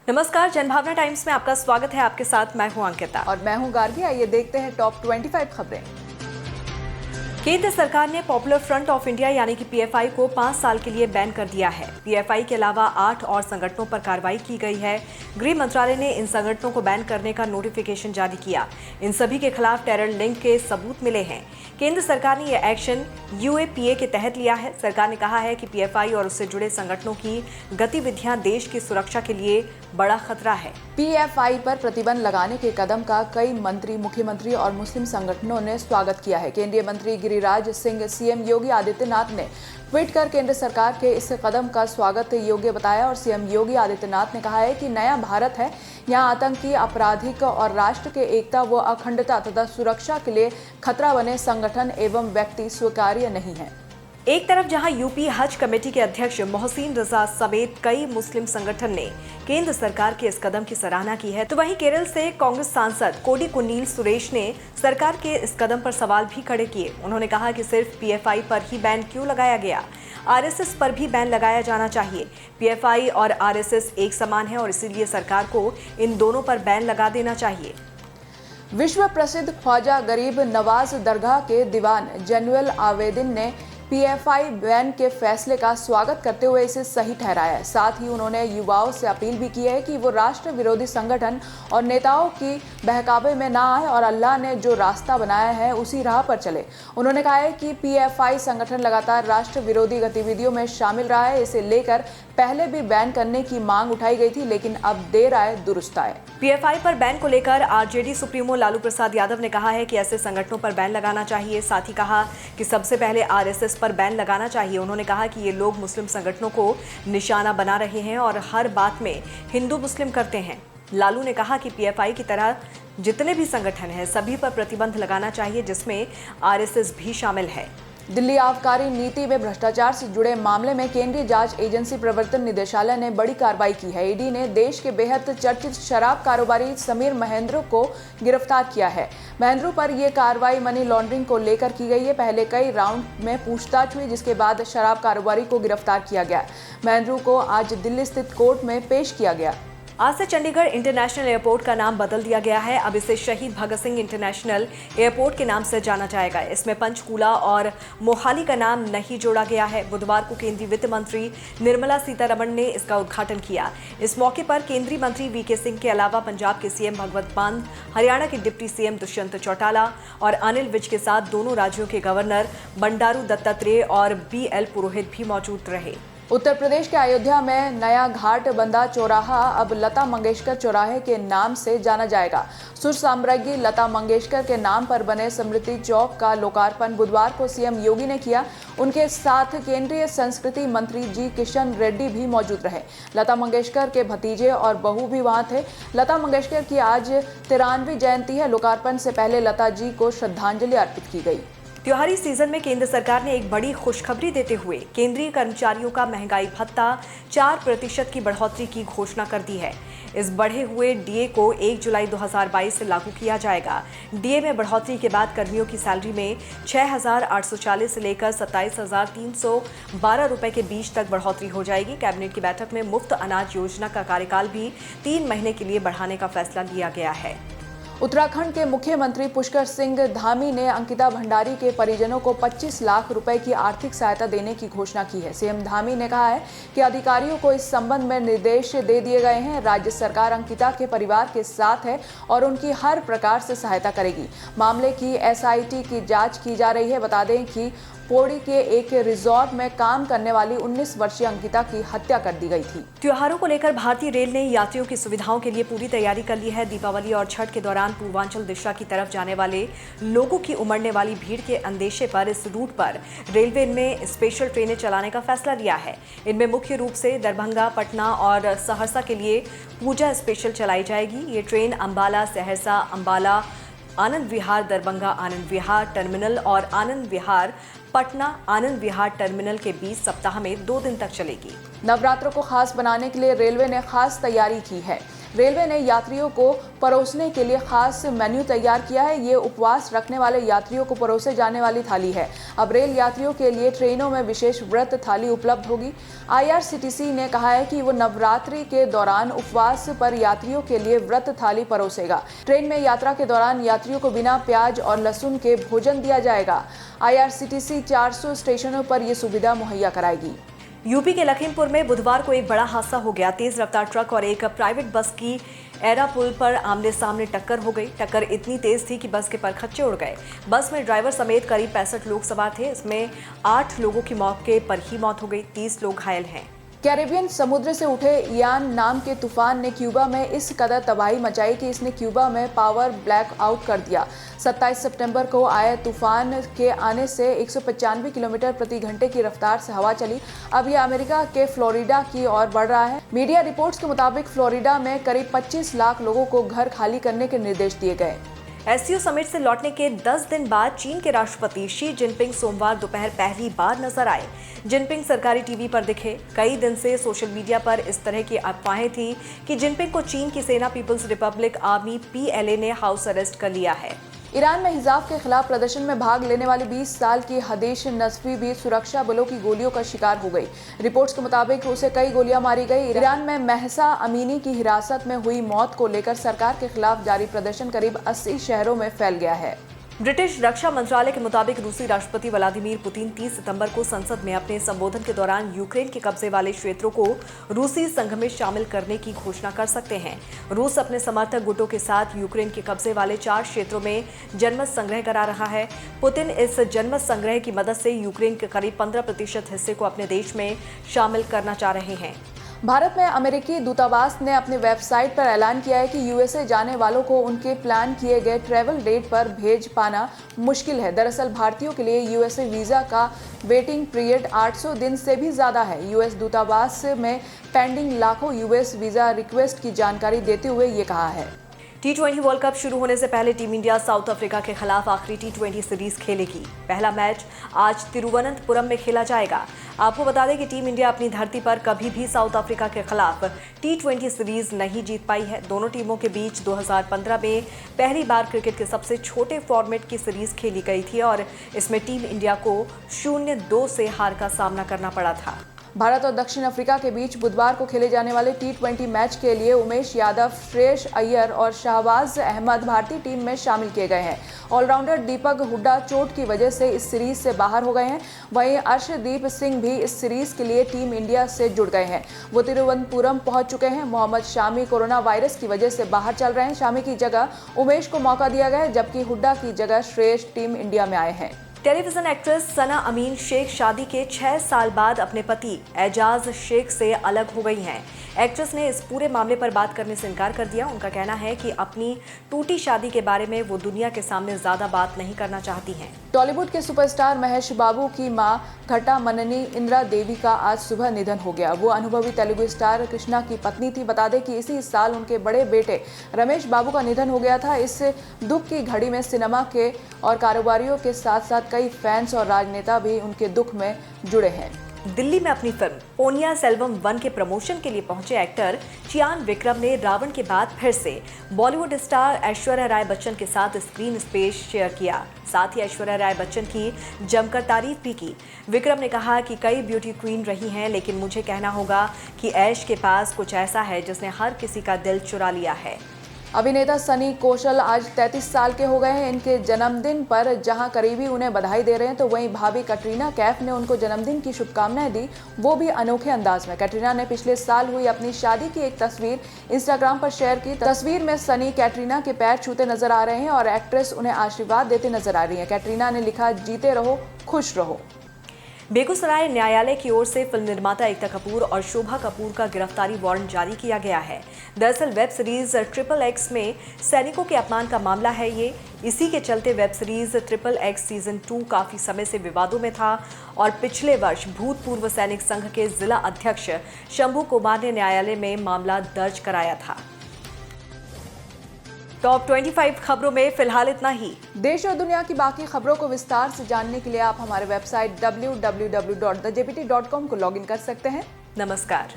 नमस्कार, जनभावना टाइम्स में आपका स्वागत है। आपके साथ मैं हूं अंकिता और मैं हूं गार्गी। आइए देखते हैं टॉप 25 खबरें। केंद्र सरकार ने पॉपुलर फ्रंट ऑफ इंडिया यानी कि पीएफआई को 5 साल के लिए बैन कर दिया है। पीएफआई के अलावा 8 और संगठनों पर कार्रवाई की गई है। गृह मंत्रालय ने इन संगठनों को बैन करने का नोटिफिकेशन जारी किया। इन सभी के खिलाफ टेरर लिंक के सबूत मिले हैं। केंद्र सरकार ने यह एक्शन यूएपीए के तहत लिया है। सरकार ने कहा है कि पीएफआई और उससे जुड़े संगठनों की गतिविधियां देश की सुरक्षा के लिए बड़ा खतरा है। पीएफआई पर प्रतिबंध लगाने के कदम का कई मंत्री, मुख्यमंत्री और मुस्लिम संगठनों ने स्वागत किया है। केंद्रीय मंत्री गिरिराज सिंह सीएम योगी आदित्यनाथ ने ट्वीट कर केंद्र सरकार के इस कदम का स्वागत योग्य बताया और सीएम योगी आदित्यनाथ ने कहा है कि नया भारत है, यहाँ आतंकी, आपराधिक और राष्ट्र के एकता व अखंडता तथा सुरक्षा के लिए खतरा बने संगठन एवं व्यक्ति स्वीकार्य नहीं है। एक तरफ जहां यूपी हज कमेटी के अध्यक्ष मोहसिन रजा समेत कई मुस्लिम संगठन ने केंद्र सरकार के इस कदम की सराहना की है, तो वहीं केरल से कांग्रेस सांसद कोडिकुन्नील सुरेश ने सरकार के इस कदम पर सवाल भी खड़े किए। उन्होंने कहा कि सिर्फ पीएफआई पर ही बैन क्यों लगाया गया, आरएसएस पर भी बैन लगाया जाना चाहिए। पीएफआई और आरएसएस एक समान है और इसीलिए सरकार को इन दोनों पर बैन लगा देना चाहिए। विश्व प्रसिद्ध ख्वाजा गरीब नवाज दरगाह के दीवान जनरल आवेदीन ने पीएफआई बैन के फैसले का स्वागत करते हुए इसे सही ठहराया है। साथ ही उन्होंने युवाओं से अपील भी की है कि वो राष्ट्र विरोधी संगठन और नेताओं की बहकावे में ना आए और अल्लाह ने जो रास्ता बनाया है उसी राह पर चले। उन्होंने कहा है कि पीएफआई संगठन लगातार राष्ट्र विरोधी गतिविधियों में शामिल रहा है। इसे लेकर पहले भी बैन करने की मांग उठाई गई थी, लेकिन अब देर आए दुरुस्त आए। पीएफआई पर बैन को लेकर आरजेडी सुप्रीमो लालू प्रसाद यादव ने कहा है कि ऐसे संगठनों पर बैन लगाना चाहिए। साथ ही कहा कि सबसे पहले आरएसएस पर बैन लगाना चाहिए। उन्होंने कहा कि ये लोग मुस्लिम संगठनों को निशाना बना रहे हैं और हर बात में हिंदू मुस्लिम करते हैं। लालू ने कहा कि पीएफआई की तरह जितने भी संगठन हैं सभी पर प्रतिबंध लगाना चाहिए, जिसमें आरएसएस भी शामिल है। दिल्ली आबकारी नीति में भ्रष्टाचार से जुड़े मामले में केंद्रीय जांच एजेंसी प्रवर्तन निदेशालय ने बड़ी कार्रवाई की है। ईडी ने देश के बेहद चर्चित शराब कारोबारी समीर महेंद्र को गिरफ्तार किया है। महेंद्र पर यह कार्रवाई मनी लॉन्ड्रिंग को लेकर की गई है। पहले कई राउंड में पूछताछ हुई, जिसके बाद शराब कारोबारी को गिरफ्तार किया गया। महेंद्र को आज दिल्ली स्थित कोर्ट में पेश किया गया। आज से चंडीगढ़ इंटरनेशनल एयरपोर्ट का नाम बदल दिया गया है। अब इसे शहीद भगत सिंह इंटरनेशनल एयरपोर्ट के नाम से जाना जाएगा। इसमें पंचकूला और मोहाली का नाम नहीं जोड़ा गया है। बुधवार को केंद्रीय वित्त मंत्री निर्मला सीतारमण ने इसका उद्घाटन किया। इस मौके पर केंद्रीय मंत्री वीके सिंह के अलावा पंजाब के सीएम भगवंत मान, हरियाणा के डिप्टी सीएम दुष्यंत चौटाला और अनिल विज के साथ दोनों राज्यों के गवर्नर बंडारू दत्तात्रेय और बीएल पुरोहित भी मौजूद रहे। उत्तर प्रदेश के अयोध्या में नया घाट बंदा चौराहा अब लता मंगेशकर चौराहे के नाम से जाना जाएगा। सुर साम्राज्ञी लता मंगेशकर के नाम पर बने स्मृति चौक का लोकार्पण बुधवार को सीएम योगी ने किया। उनके साथ केंद्रीय संस्कृति मंत्री जी किशन रेड्डी भी मौजूद रहे। लता मंगेशकर के भतीजे और बहू भी वहां थे। लता मंगेशकर की आज 93वीं जयंती है। लोकार्पण से पहले लता जी को श्रद्धांजलि अर्पित की गई। त्योहारी सीजन में केंद्र सरकार ने एक बड़ी खुशखबरी देते हुए केंद्रीय कर्मचारियों का महंगाई भत्ता 4% की बढ़ोतरी की घोषणा कर दी है। इस बढ़े हुए डीए को 1 जुलाई 2022 से लागू किया जाएगा। डीए में बढ़ोतरी के बाद कर्मियों की सैलरी में 6,840 से लेकर 27,312 रुपए के बीच तक बढ़ोतरी हो जाएगी। कैबिनेट की बैठक में मुफ्त अनाज योजना का कार्यकाल भी 3 महीने के लिए बढ़ाने का फैसला लिया गया है। उत्तराखंड के मुख्यमंत्री पुष्कर सिंह धामी ने अंकिता भंडारी के परिजनों को 25 लाख रुपए की आर्थिक सहायता देने की घोषणा की है। सीएम धामी ने कहा है कि अधिकारियों को इस संबंध में निर्देश दे दिए गए हैं। राज्य सरकार अंकिता के परिवार के साथ है और उनकी हर प्रकार से सहायता करेगी। मामले की एसआईटी की जांच की जा रही है। बता दें कि पौड़ी के एक रिजॉर्ट में काम करने वाली 19 वर्षीय अंकिता की हत्या कर दी गई थी। त्योहारों को लेकर भारतीय रेल ने यात्रियों की सुविधाओं के लिए पूरी तैयारी कर ली है। दीपावली और छठ के दौरान पूर्वांचल दिशा की तरफ जाने वाले लोगों की उमड़ने वाली भीड़ के अंदेशे पर इस रूट पर रेलवे इनमें स्पेशल ट्रेनें चलाने का फैसला लिया है। इनमें मुख्य रूप से दरभंगा, पटना और सहरसा के लिए पूजा स्पेशल चलाई जाएगी। ये ट्रेन अंबाला, सहरसा, अंबाला, आनंद विहार, दरभंगा आनंद विहार टर्मिनल और आनंद विहार पटना आनंद विहार टर्मिनल के बीच सप्ताह में 2 दिन तक चलेगी। नवरात्रों को खास बनाने के लिए रेलवे ने खास तैयारी की है। रेलवे ने यात्रियों को परोसने के लिए खास मेन्यू तैयार किया है। ये उपवास रखने वाले यात्रियों को परोसे जाने वाली थाली है। अब रेल यात्रियों के लिए ट्रेनों में विशेष व्रत थाली उपलब्ध होगी। IRCTC ने कहा है कि वो नवरात्रि के दौरान उपवास पर यात्रियों के लिए व्रत थाली परोसेगा। ट्रेन में यात्रा के दौरान यात्रियों को बिना प्याज और लहसुन के भोजन दिया जाएगा। IRCTC 400 स्टेशनों पर यह सुविधा मुहैया कराएगी। यूपी के लखीमपुर में बुधवार को एक बड़ा हादसा हो गया। तेज रफ्तार ट्रक और एक प्राइवेट बस की एरा पुल पर आमने सामने टक्कर हो गई। टक्कर इतनी तेज थी कि बस के परखच्चे उड़ गए। बस में ड्राइवर समेत करीब 65 लोग सवार थे। इसमें 8 लोगों की मौके पर ही मौत हो गई, 30 लोग घायल हैं। कैरेबियन समुद्र से उठे इयान नाम के तूफान ने क्यूबा में इस कदर तबाही मचाई कि इसने क्यूबा में पावर ब्लैक आउट कर दिया। 27 सितंबर को आए तूफान के आने से 195 किलोमीटर प्रति घंटे की रफ्तार से हवा चली। अब यह अमेरिका के फ्लोरिडा की ओर बढ़ रहा है। मीडिया रिपोर्ट्स के मुताबिक फ्लोरिडा में करीब 25 लाख लोगों को घर खाली करने के निर्देश दिए गए। SCO समिट से लौटने के 10 दिन बाद चीन के राष्ट्रपति शी जिनपिंग सोमवार दोपहर पहली बार नजर आए। जिनपिंग सरकारी टीवी पर दिखे। कई दिन से सोशल मीडिया पर इस तरह की अफवाहें थी कि जिनपिंग को चीन की सेना पीपल्स रिपब्लिक आर्मी PLA ने हाउस अरेस्ट कर लिया है। ईरान में हिजाब के खिलाफ प्रदर्शन में भाग लेने वाली 20 साल की हदीश नसवी भी सुरक्षा बलों की गोलियों का शिकार हो गई। रिपोर्ट्स के मुताबिक उसे कई गोलियां मारी गई। ईरान में महसा अमीनी की हिरासत में हुई मौत को लेकर सरकार के खिलाफ जारी प्रदर्शन करीब 80 शहरों में फैल गया है। ब्रिटिश रक्षा मंत्रालय के मुताबिक रूसी राष्ट्रपति व्लादिमीर पुतिन 30 सितंबर को संसद में अपने संबोधन के दौरान यूक्रेन के कब्जे वाले क्षेत्रों को रूसी संघ में शामिल करने की घोषणा कर सकते हैं। रूस अपने समर्थक गुटों के साथ यूक्रेन के कब्जे वाले 4 क्षेत्रों में जनमत संग्रह करा रहा है। पुतिन इस जनमत संग्रह की मदद से यूक्रेन के करीब 15% हिस्से को अपने देश में शामिल करना चाह रहे हैं। भारत में अमेरिकी दूतावास ने अपनी वेबसाइट पर ऐलान किया है कि USA जाने वालों को उनके प्लान किए गए ट्रैवल डेट पर भेज पाना मुश्किल है। दरअसल भारतीयों के लिए USA वीज़ा का वेटिंग पीरियड 800 दिन से भी ज़्यादा है। US दूतावास में पेंडिंग लाखों US वीज़ा रिक्वेस्ट की जानकारी देते हुए ये कहा है। T20 वर्ल्ड कप शुरू होने से पहले टीम इंडिया साउथ अफ्रीका के खिलाफ आखिरी T20 सीरीज खेलेगी। पहला मैच आज तिरुवनंतपुरम में खेला जाएगा। आपको बता दें कि टीम इंडिया अपनी धरती पर कभी भी साउथ अफ्रीका के खिलाफ T20 सीरीज नहीं जीत पाई है। दोनों टीमों के बीच 2015 में पहली बार क्रिकेट के सबसे छोटे फॉर्मेट की सीरीज खेली गई थी और इसमें टीम इंडिया को 0-2 से हार का सामना करना पड़ा था। भारत और दक्षिण अफ्रीका के बीच बुधवार को खेले जाने वाले T20 मैच के लिए उमेश यादव, श्रेयस अय्यर और शाहबाज अहमद भारतीय टीम में शामिल किए गए हैं। ऑलराउंडर दीपक हुड्डा चोट की वजह से इस सीरीज से बाहर हो गए हैं। वहीं अर्शदीप सिंह भी इस सीरीज के लिए टीम इंडिया से जुड़ गए हैं। वो तिरुवनंतपुरम पहुंच चुके हैं। मोहम्मद शामी कोरोना वायरस की वजह से बाहर चल रहे हैं। शामी की जगह उमेश को मौका दिया गया है, जबकि हुड्डा की जगह श्रेयस टीम इंडिया में आए हैं। टेलीविजन एक्ट्रेस सना अमीन शेख शादी के 6 साल बाद अपने पति एजाज शेख से अलग हो गई हैं। एक्ट्रेस ने इस पूरे मामले पर बात करने से इनकार कर दिया। उनका कहना है कि अपनी टूटी शादी के बारे में वो दुनिया के सामने ज्यादा बात नहीं करना चाहती हैं। टॉलीवुड के सुपरस्टार महेश बाबू की मां घटा मननी इंदिरा देवी का आज सुबह निधन हो गया। वो अनुभवी तेलुगु स्टार कृष्णा की पत्नी थी। बता दें कि इसी साल उनके बड़े बेटे रमेश बाबू का निधन हो गया था। इस दुख की घड़ी में सिनेमा के और कारोबारियों के साथ साथ कई फैंस और राजनेता भी उनके दुख में जुड़े हैं। दिल्ली में अपनी फिल्म पोनिया सेल्वम 1 के प्रमोशन के लिए पहुंचे एक्टर चियान विक्रम ने रावण के बाद फिर से बॉलीवुड स्टार ऐश्वर्या राय बच्चन के साथ स्क्रीन स्पेस शेयर किया। साथ ही ऐश्वर्या राय बच्चन की जमकर तारीफ भी की। विक्रम ने कहा कि कई ब्यूटी क्वीन रही हैं, लेकिन मुझे कहना होगा कि ऐश के पास कुछ ऐसा है जिसने हर किसी का दिल चुरा लिया है। अभिनेता सनी कौशल आज 33 साल के हो गए हैं। इनके जन्मदिन पर जहां करीबी उन्हें बधाई दे रहे हैं, तो वहीं भाभी कटरीना कैफ ने उनको जन्मदिन की शुभकामनाएं दी, वो भी अनोखे अंदाज में। कटरीना ने पिछले साल हुई अपनी शादी की एक तस्वीर इंस्टाग्राम पर शेयर की। तस्वीर में सनी कैटरीना के पैर छूते नजर आ रहे हैं और एक्ट्रेस उन्हें आशीर्वाद देते नजर आ रही है। कैटरीना ने लिखा, जीते रहो, खुश रहो। बेगूसराय न्यायालय की ओर से फिल्म निर्माता एकता कपूर और शोभा कपूर का गिरफ्तारी वारंट जारी किया गया है। दरअसल वेब सीरीज XXX में सैनिकों के अपमान का मामला है ये। इसी के चलते वेब सीरीज XXX सीजन 2 काफी समय से विवादों में था और पिछले वर्ष भूतपूर्व सैनिक संघ के जिला अध्यक्ष शंभू कुमार ने न्यायालय में मामला दर्ज कराया था। टॉप 25 खबरों में फिलहाल इतना ही। देश और दुनिया की बाकी खबरों को विस्तार से जानने के लिए आप हमारे वेबसाइट www.thejpt.com को लॉगिन कर सकते हैं। नमस्कार।